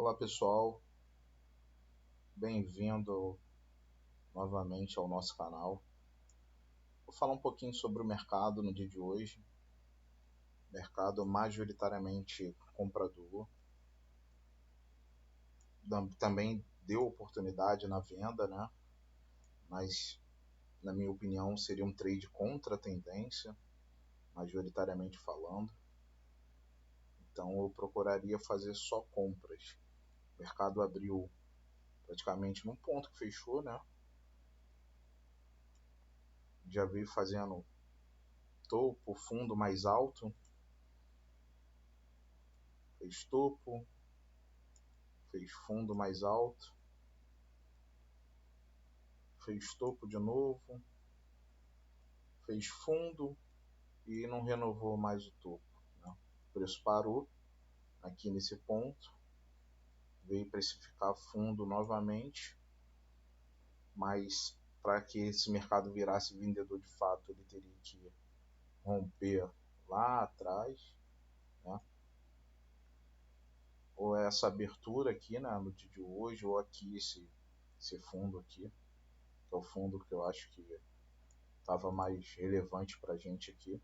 Olá pessoal, bem-vindo novamente ao nosso canal. Vou falar um pouquinho sobre o mercado no dia de hoje. Mercado majoritariamente comprador. Também deu oportunidade na venda, né? Mas, na minha opinião, seria um trade contra a tendência, majoritariamente falando. Então eu procuraria fazer só compras. O mercado abriu praticamente num ponto que fechou, né? Já veio fazendo topo, fundo mais alto, fez topo, fez fundo mais alto, fez topo de novo, fez fundo e não renovou mais o topo, né? O preço parou aqui nesse ponto, veio precificar fundo novamente, mas para que esse mercado virasse vendedor de fato, ele teria que romper lá atrás, né? Ou essa abertura aqui, né, no dia de hoje, ou aqui esse fundo aqui, que é o fundo que eu acho que estava mais relevante para a gente aqui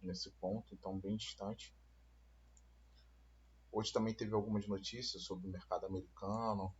nesse ponto, então bem distante. Hoje também teve algumas notícias sobre o mercado americano,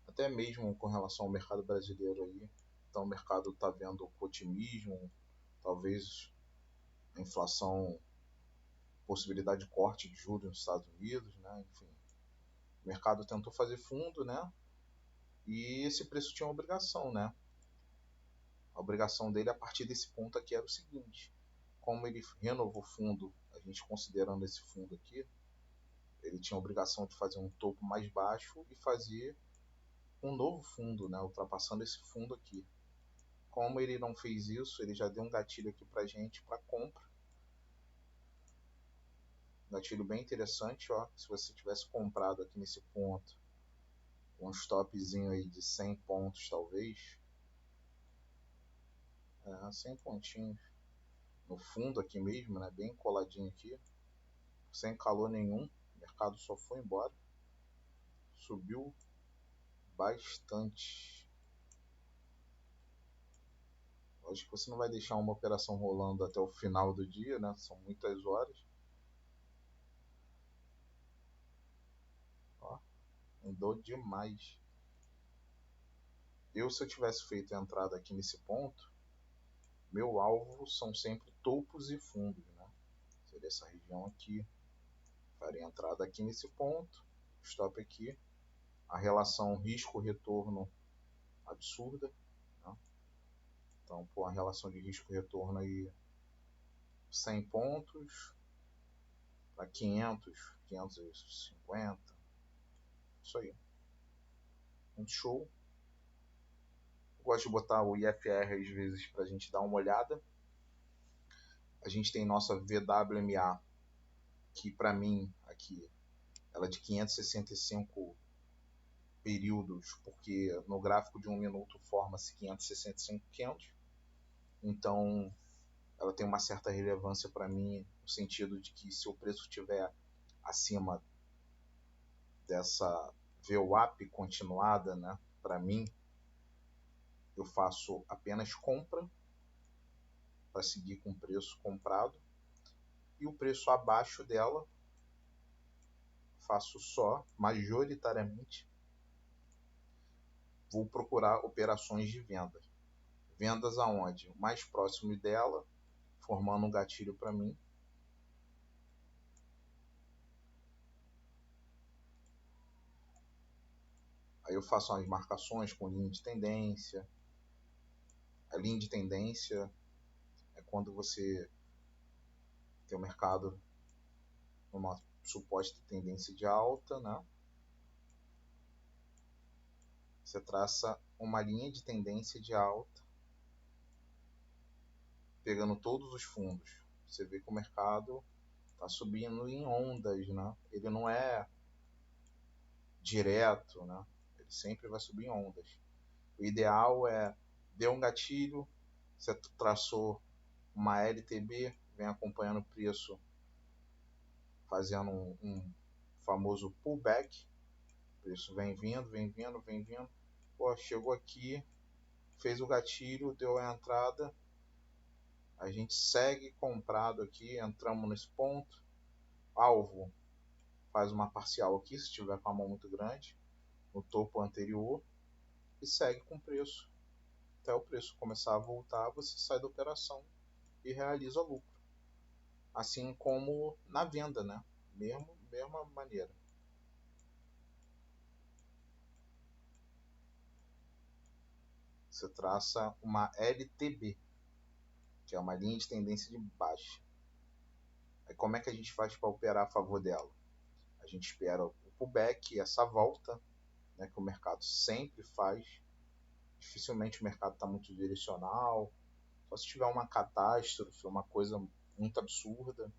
até mesmo com relação ao mercado brasileiro aí. Então o mercado está vendo otimismo, talvez a inflação, possibilidade de corte de juros nos Estados Unidos, né? Enfim, o mercado tentou fazer fundo, né? E esse preço tinha uma obrigação, né? A obrigação dele a partir desse ponto aqui era o seguinte: como ele renovou o fundo, a gente considerando esse fundo aqui, ele tinha a obrigação de fazer um topo mais baixo e fazer um novo fundo, né, ultrapassando esse fundo aqui. Como ele não fez isso, ele já deu um gatilho aqui pra gente para compra. Gatilho bem interessante, ó. Se você tivesse comprado aqui nesse ponto, um stopzinho aí de 100 pontos talvez, 100 pontinhos no fundo aqui mesmo, né, bem coladinho aqui, sem calor nenhum, o mercado só foi embora, subiu bastante. Lógico que você não vai deixar uma operação rolando até o final do dia, né? São muitas horas. Ó, andou demais. Se eu tivesse feito a entrada aqui nesse ponto, meu alvo são sempre topos e fundos, né? Seria essa região aqui. Faria a entrada aqui nesse ponto, stop aqui. A relação risco-retorno absurda, né? Então, pô, a relação de risco-retorno aí 100 pontos para 500, 550. Isso aí. Muito show. Eu gosto de botar o IFR às vezes para a gente dar uma olhada. A gente tem nossa VWMA, que para mim aqui ela é de 565 períodos, porque no gráfico de 1 minuto forma-se 565 candles. Então ela tem uma certa relevância para mim, no sentido de que se o preço estiver acima dessa VWAP continuada, né, para mim, eu faço apenas compra para seguir com o preço comprado, e o preço abaixo dela faço só, majoritariamente, vou procurar operações de vendas. Vendas aonde? Mais próximo dela, formando um gatilho para mim. Aí eu faço as marcações com linha de tendência. A linha de tendência é quando você tem o mercado numa suposta tendência de alta, né? Você traça uma linha de tendência de alta, pegando todos os fundos. Você vê que o mercado está subindo em ondas, né? Ele não é direto, né? Ele sempre vai subir em ondas. O ideal é deu um gatilho, você traçou uma LTB, vem acompanhando o preço, fazendo um famoso pullback, O preço vem vindo, vem vindo, vem vindo. Pô, chegou aqui, fez o gatilho, deu a entrada. A gente segue comprado aqui, entramos nesse ponto. Alvo faz uma parcial aqui, se tiver com a mão muito grande, no topo anterior, e segue com o preço. Até o preço começar a voltar, você sai da operação e realiza lucro. Assim como na venda, né? Mesma maneira. Você traça uma LTB, que é uma linha de tendência de baixa. Aí como é que a gente faz para operar a favor dela? A gente espera o pullback, essa volta, né, que o mercado sempre faz. Dificilmente o mercado está muito direcional. Só se tiver uma catástrofe, uma coisa muito absurda,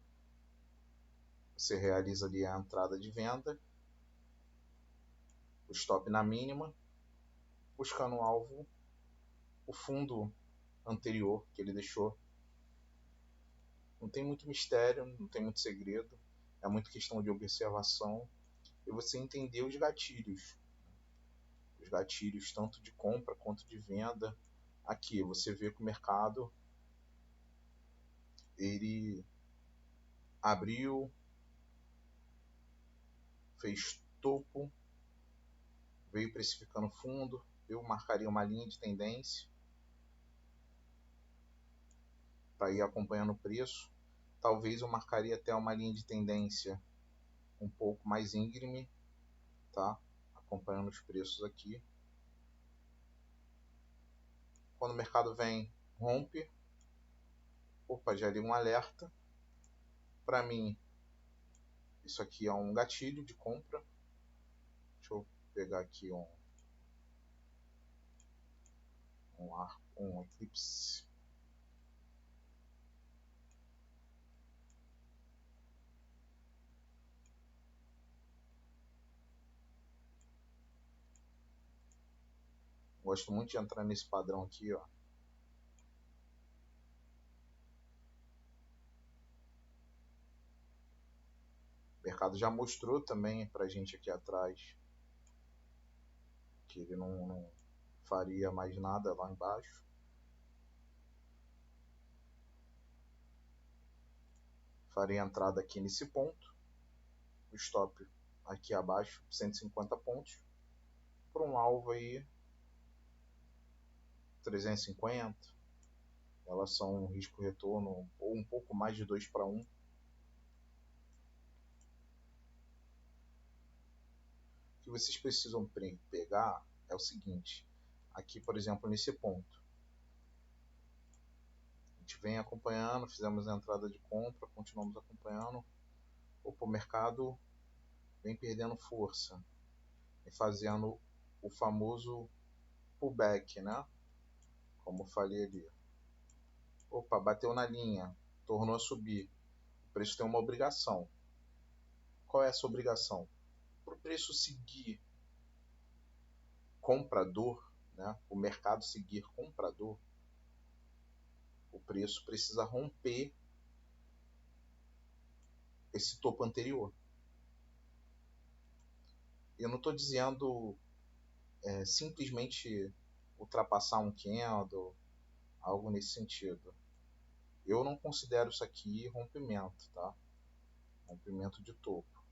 você realiza ali a entrada de venda, o stop na mínima, buscando o alvo, o fundo anterior que ele deixou. Não tem muito mistério, não tem muito segredo, é muito questão de observação e você entender os gatilhos tanto de compra quanto de venda. Aqui você vê que o mercado ele abriu, fez topo, veio precificando fundo. Eu marcaria uma linha de tendência para ir acompanhando o preço. Talvez eu marcaria até uma linha de tendência um pouco mais íngreme, tá? Acompanhando os preços aqui. Quando o mercado vem, rompe, opa, gera um alerta. Para mim, isso aqui é um gatilho de compra. Deixa eu pegar aqui um eclipse. Gosto muito de entrar nesse padrão aqui, ó. O mercado já mostrou também pra gente aqui atrás que ele não faria mais nada lá embaixo. Faria entrada aqui nesse ponto. O stop aqui abaixo, 150 pontos. Por um alvo aí 350. Elas são um risco-retorno ou um pouco mais de 2 para 1. O que vocês precisam pegar é o seguinte. Aqui, por exemplo, nesse ponto. A gente vem acompanhando, fizemos a entrada de compra, continuamos acompanhando. O mercado vem perdendo força e fazendo o famoso pullback, né? Como eu falei ali. Opa, bateu na linha, tornou a subir. O preço tem uma obrigação. Qual é essa obrigação? Para o preço seguir comprador, né? O mercado seguir comprador, o preço precisa romper esse topo anterior. Eu não estou dizendo simplesmente ultrapassar um candle, algo nesse sentido. Eu não considero isso aqui rompimento, tá? Rompimento de topo.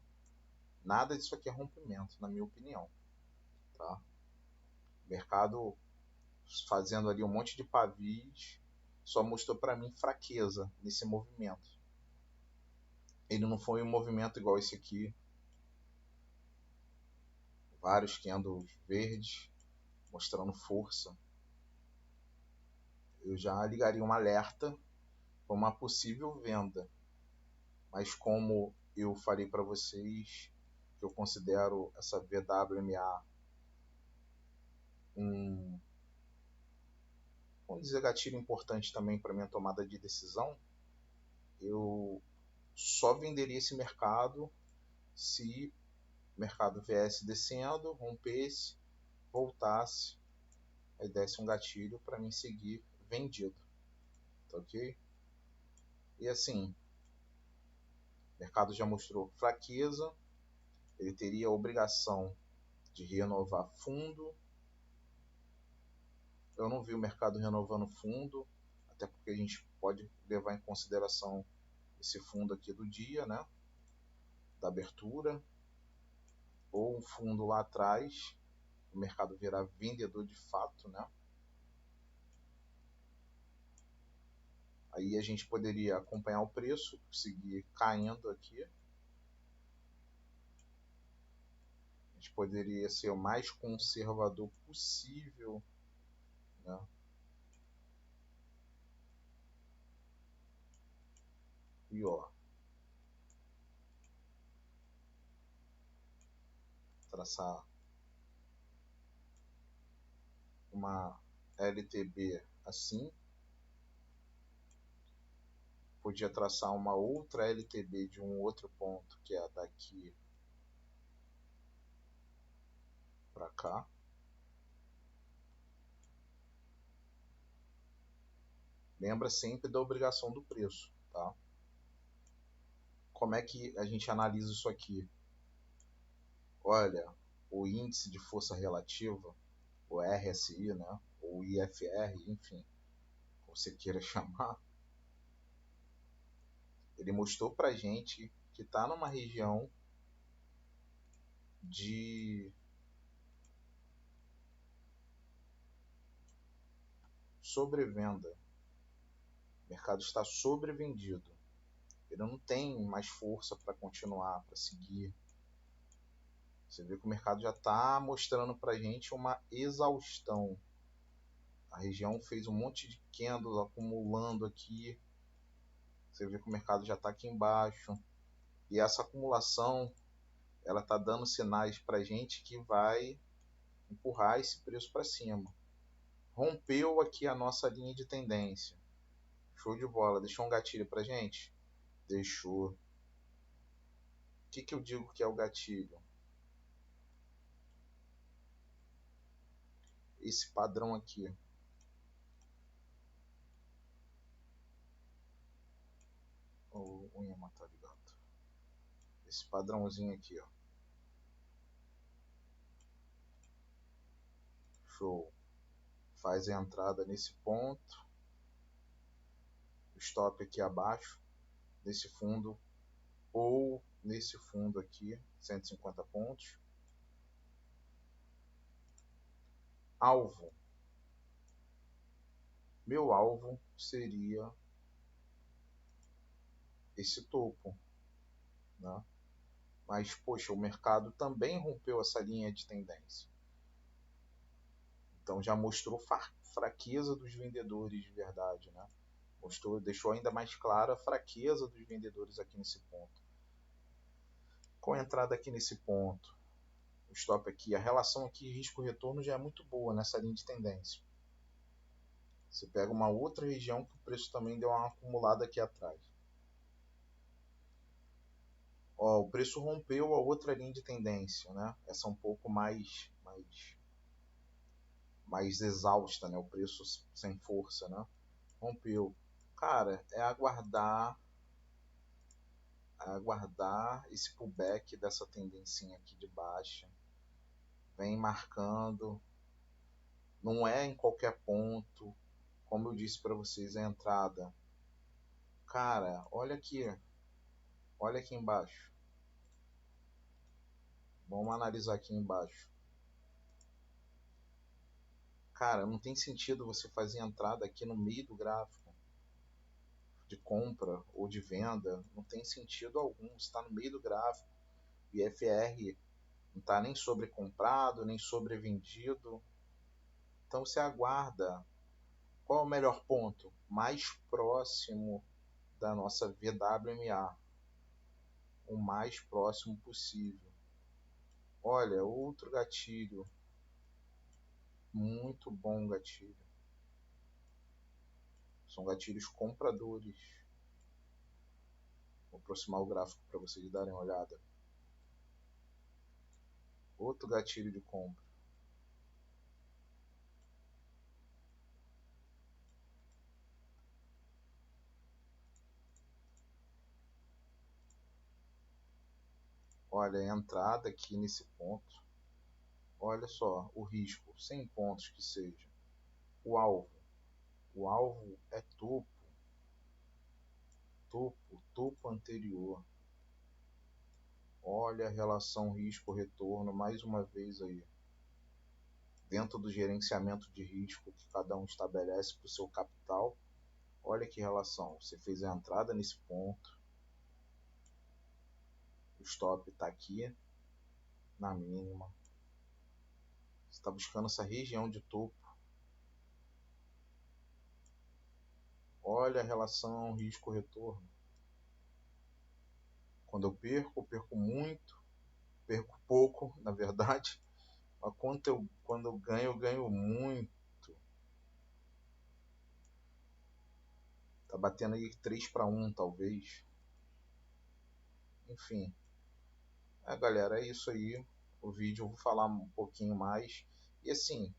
Nada disso aqui é rompimento, na minha opinião, tá? O mercado fazendo ali um monte de pavis só mostrou para mim fraqueza nesse movimento. Ele não foi um movimento igual esse aqui. Vários candles verdes mostrando força. Eu já ligaria um alerta para uma possível venda. Mas como eu falei para vocês que eu considero essa VWMA vamos dizer, gatilho importante também para minha tomada de decisão, eu só venderia esse mercado se o mercado viesse descendo, rompesse, voltasse, aí desse um gatilho para mim seguir vendido, tá ok? E assim, o mercado já mostrou fraqueza, ele teria a obrigação de renovar fundo. Eu não vi o mercado renovando fundo, até porque a gente pode levar em consideração esse fundo aqui do dia, né, da abertura, ou um fundo lá atrás, o mercado virar vendedor de fato, né? Aí a gente poderia acompanhar o preço, seguir caindo aqui. A gente poderia ser o mais conservador possível, né? E ó, traçar uma LTB assim. Podia traçar uma outra LTB de um outro ponto, que é daqui para cá. Lembra sempre da obrigação do preço, tá? Como é que a gente analisa isso aqui? Olha, o índice de força relativa, o RSI, né? Ou IFR, enfim, como você queira chamar, ele mostrou pra gente que está numa região de sobrevenda. O mercado está sobrevendido. Ele não tem mais força para continuar, para seguir. Você vê que o mercado já está mostrando para a gente uma exaustão. A região fez um monte de candles acumulando aqui. Você vê que o mercado já está aqui embaixo. E essa acumulação, ela está dando sinais para a gente que vai empurrar esse preço para cima. Rompeu aqui a nossa linha de tendência. Show de bola. Deixou um gatilho para a gente? Deixou. O que eu digo que é o gatilho? Esse padrão aqui. O unha matar de gato. Esse padrãozinho aqui, ó. Show. Faz a entrada nesse ponto. Stop aqui abaixo. Nesse fundo. Ou nesse fundo aqui. 150 pontos. Alvo. Meu alvo seria esse topo, né? Mas, poxa, o mercado também rompeu essa linha de tendência. Então já mostrou fraqueza dos vendedores de verdade, né? Mostrou, deixou ainda mais clara a fraqueza dos vendedores aqui nesse ponto. Com a entrada aqui nesse ponto, o stop aqui, a relação aqui risco-retorno já é muito boa nessa linha de tendência. Você pega uma outra região que o preço também deu uma acumulada aqui atrás. Ó, o preço rompeu a outra linha de tendência, né? Essa é um pouco mais exausta, né? O preço sem força, né? Rompeu. Cara, é aguardar esse pullback dessa tendência aqui de baixa. Vem marcando. Não é em qualquer ponto. Como eu disse para vocês, a entrada. Cara, olha aqui. Olha aqui embaixo. Vamos analisar aqui embaixo. Cara, não tem sentido você fazer entrada aqui no meio do gráfico de compra ou de venda. Não tem sentido algum. Está no meio do gráfico. O IFR não está nem sobrecomprado, nem sobrevendido. Então você aguarda. Qual é o melhor ponto? Mais próximo da nossa VWMA. O mais próximo possível. Olha, outro gatilho. Muito bom gatilho. São gatilhos compradores. Vou aproximar o gráfico para vocês darem uma olhada. Outro gatilho de compra. Olha, a entrada aqui nesse ponto. Olha só, o risco, 100 pontos que seja. O alvo. O alvo é topo. Topo anterior. Olha a relação risco-retorno, mais uma vez aí. Dentro do gerenciamento de risco que cada um estabelece para o seu capital. Olha que relação. Você fez a entrada nesse ponto. O stop está aqui, na mínima. Você está buscando essa região de topo. Olha a relação risco-retorno. Quando eu perco muito, perco pouco, na verdade. Mas quando eu ganho muito. Tá batendo aí 3-1, talvez. Enfim. Galera, é isso aí. O vídeo eu vou falar um pouquinho mais. E assim,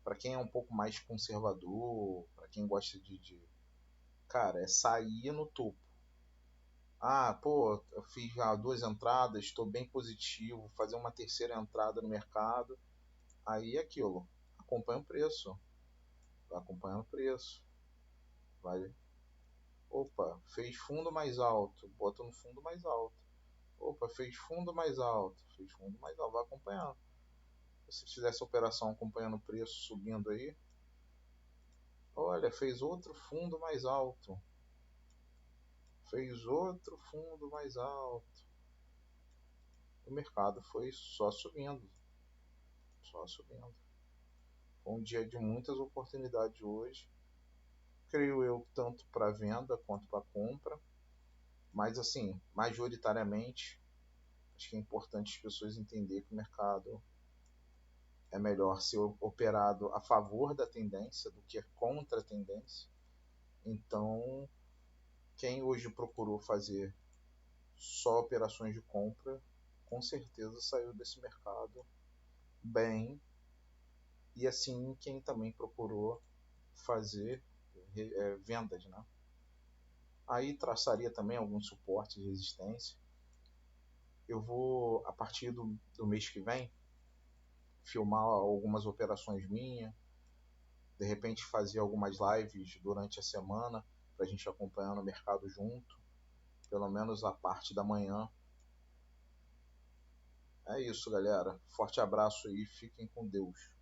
para quem é um pouco mais conservador, para quem gosta cara, é sair no topo. Pô, eu fiz já 2 entradas, estou bem positivo, fazer uma terceira entrada no mercado. Aí é aquilo, acompanha o preço. Vai acompanhando o preço. Vai. Opa, fez fundo mais alto, bota no fundo mais alto. Opa, fez fundo mais alto, fez fundo mais alto, vai acompanhando. Se fizer essa operação acompanhando o preço subindo aí, olha, fez outro fundo mais alto. Fez outro fundo mais alto. O mercado foi só subindo. Só subindo. Foi um dia de muitas oportunidades hoje. Creio eu, tanto para venda quanto para compra. Mas assim, majoritariamente, acho que é importante as pessoas entenderem que o mercado é melhor ser operado a favor da tendência do que contra a tendência. Então, quem hoje procurou fazer só operações de compra, com certeza saiu desse mercado bem. E assim, quem também procurou fazer vendas, né? Aí traçaria também alguns suportes e resistência. Eu vou, a partir do mês que vem, filmar algumas operações minhas, de repente fazer algumas lives durante a semana, para a gente acompanhando o mercado junto, pelo menos a parte da manhã. É isso, galera. Forte abraço aí, fiquem com Deus.